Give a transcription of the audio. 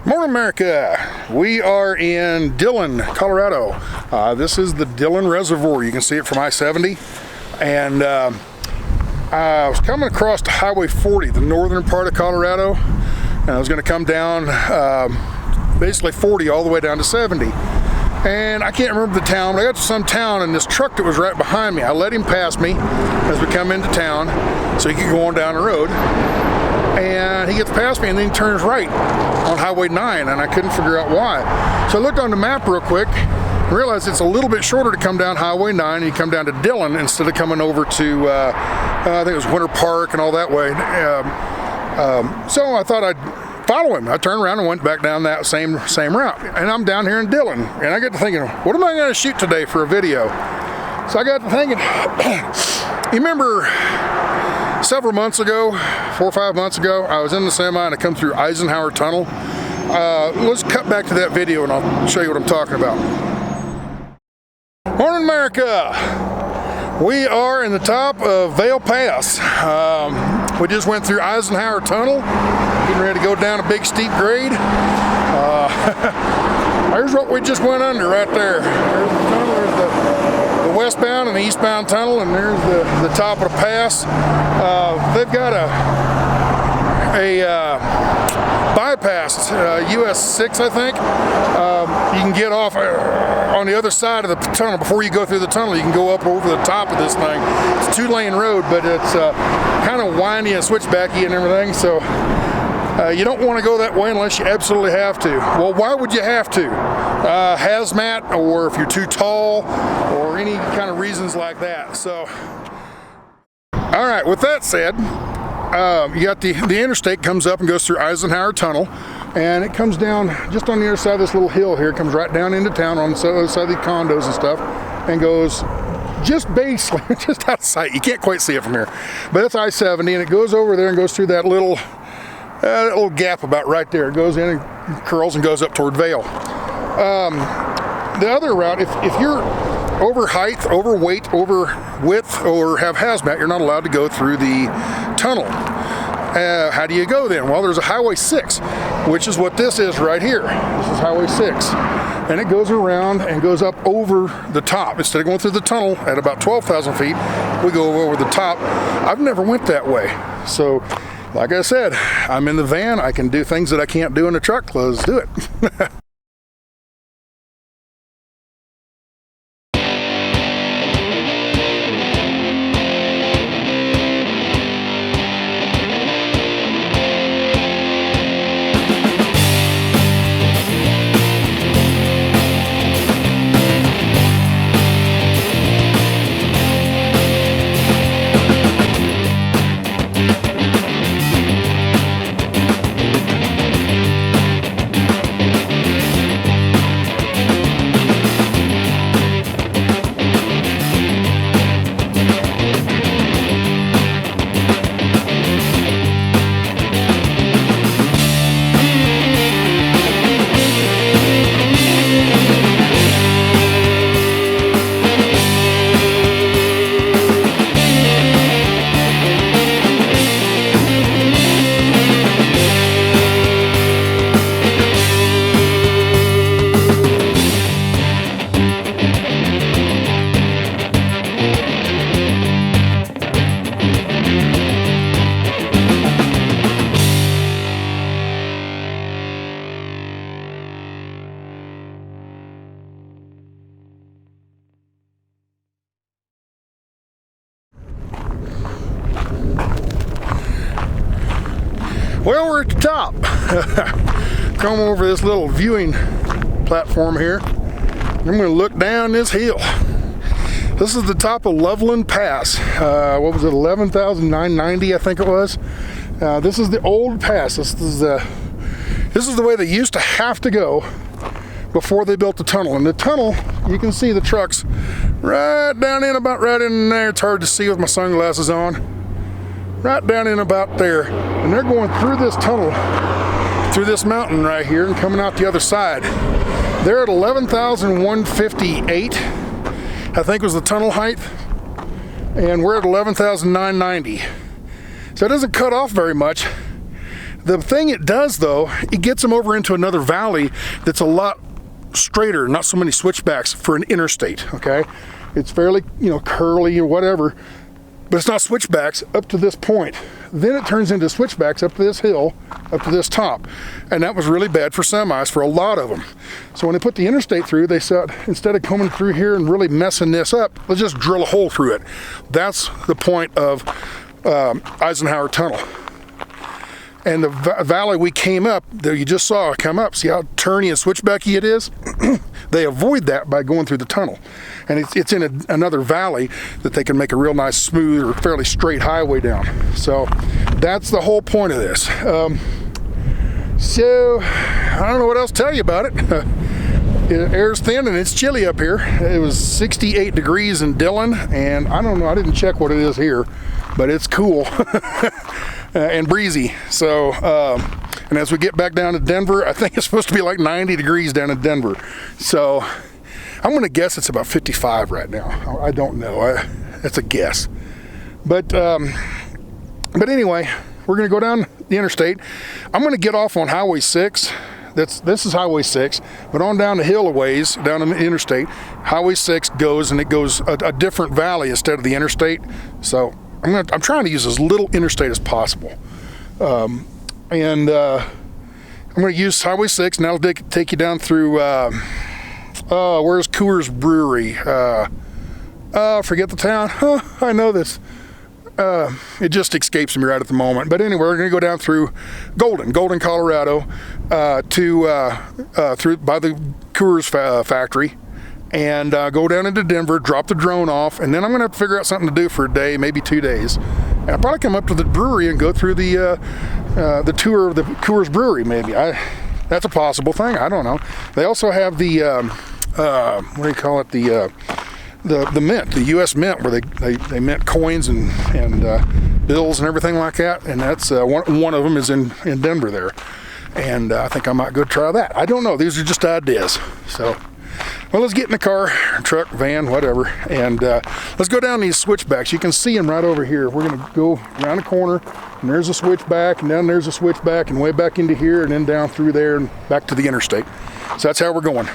Morning, America. We are in Dillon, Colorado. This is the Dillon Reservoir. You can see it from I-70. And I was coming across Highway 40, the northern part of Colorado. And I was going to come down basically 40 all the way down to 70. And I can't remember the town, but I got to some town and this truck that was right behind me, I let him pass me as we come into town so he could go on down the road. And he gets past me and then he turns right on Highway 9, and I couldn't figure out why. So I looked on the map real quick and realized it's a little bit shorter to come down Highway 9 and you come down to Dillon instead of coming over to, I think it was Winter Park and all that way. So I thought I'd follow him. I turned around and went back down that same route. And I'm down here in Dillon, and I get to thinking, what am I going to shoot today for a video? So I got to thinking, you remember several months ago, 4 or 5 months ago, I was in the semi and I come through Eisenhower Tunnel. Let's cut back to that video and I'll show you what I'm talking about. Morning, America. We are in the top of Vail Pass. We just went through Eisenhower Tunnel, getting ready to go down a big steep grade. Here's what we just went under right there. There's the tunnel, there's the westbound and the eastbound tunnel, and there's the top of the pass. They've got a bypass, US 6, I think. You can get off on the other side of the tunnel. Before you go through the tunnel, you can go up over the top of this thing. It's a 2-lane road, but it's kind of windy and switchbacky and everything, so you don't want to go that way unless you absolutely have to. Well, why would you have to? Hazmat, or if you're too tall, or any kind of reasons like that. So, all right, with that said, you got the interstate comes up and goes through Eisenhower Tunnel, and it comes down just on the other side of this little hill here. It comes right down into town on the other side of the condos and stuff, and goes just basically just out of sight. You can't quite see it from here, but it's I-70, and it goes over there and goes through that little gap about right there. It goes in and curls and goes up toward Vail. The other route, if you're over height, overweight, over width, or have hazmat, you're not allowed to go through the tunnel. How do you go then? Well, there's a Highway 6, which is what this is right here. This is Highway 6. And it goes around and goes up over the top. Instead of going through the tunnel at about 12,000 feet, we go over the top. I've never went that way. So, like I said, I'm in the van. I can do things that I can't do in the truck. Let's do it. Well, we're at the top. Come over this little viewing platform here. I'm going to look down this hill. This is the top of Loveland Pass. What was it, 11,990, I think it was. This is the old pass. This is the way they used to have to go before they built the tunnel. And the tunnel, you can see the trucks right down in, about right in there. It's hard to see with my sunglasses on. Right down in about there. And they're going through this tunnel, through this mountain right here, and coming out the other side. They're at 11,158, I think was the tunnel height. And we're at 11,990. So it doesn't cut off very much. The thing it does though, it gets them over into another valley that's a lot straighter, not so many switchbacks for an interstate, okay? It's fairly, you know, curly or whatever, but it's not switchbacks up to this point. Then it turns into switchbacks up to this hill, up to this top. And that was really bad for semis, for a lot of them. So when they put the interstate through, they said, instead of coming through here and really messing this up, let's just drill a hole through it. That's the point of Eisenhower Tunnel. And the valley we came up, that you just saw come up, see how turny and switchbacky it is? They avoid that by going through the tunnel. And it's in another valley that they can make a real nice, smooth, or fairly straight highway down. So that's the whole point of this. So I don't know what else to tell you about it. Air's thin and it's chilly up here. It was 68 degrees in Dillon, and I don't know, I didn't check what it is here, but it's cool and breezy. So, and as we get back down to Denver, I think it's supposed to be like 90 degrees down in Denver. So I'm gonna guess it's about 55 right now. I don't know, that's a guess. But anyway, we're gonna go down the interstate. I'm gonna get off on Highway 6. This is Highway 6, but on down the hill a ways, down on the interstate, Highway 6 goes, and it goes a different valley instead of the interstate. So I'm trying to use as little interstate as possible. I'm going to use Highway 6, and that'll take you down through, where's Coors Brewery? Forget the town. I know this. It just escapes me right at the moment. But anyway, we're going to go down through Golden, Colorado, through by the Coors factory, and go down into Denver, drop the drone off, and then I'm going to have to figure out something to do for a day, maybe 2 days. And I'll probably come up to the brewery and go through the tour of the Coors Brewery, maybe. That's a possible thing. I don't know. They also have the, what do you call it, the mint, the U.S. mint, where they mint coins and bills and everything like that, and that's one of them is in Denver there, and I think I might go try that. I don't know, these are just ideas. So, well, let's get in the car, truck, van, whatever, and let's go down these switchbacks. You can see them right over here. We're gonna go around the corner, and there's a switchback, and then there's a switchback, and way back into here, and then down through there and back to the interstate. So that's how we're going.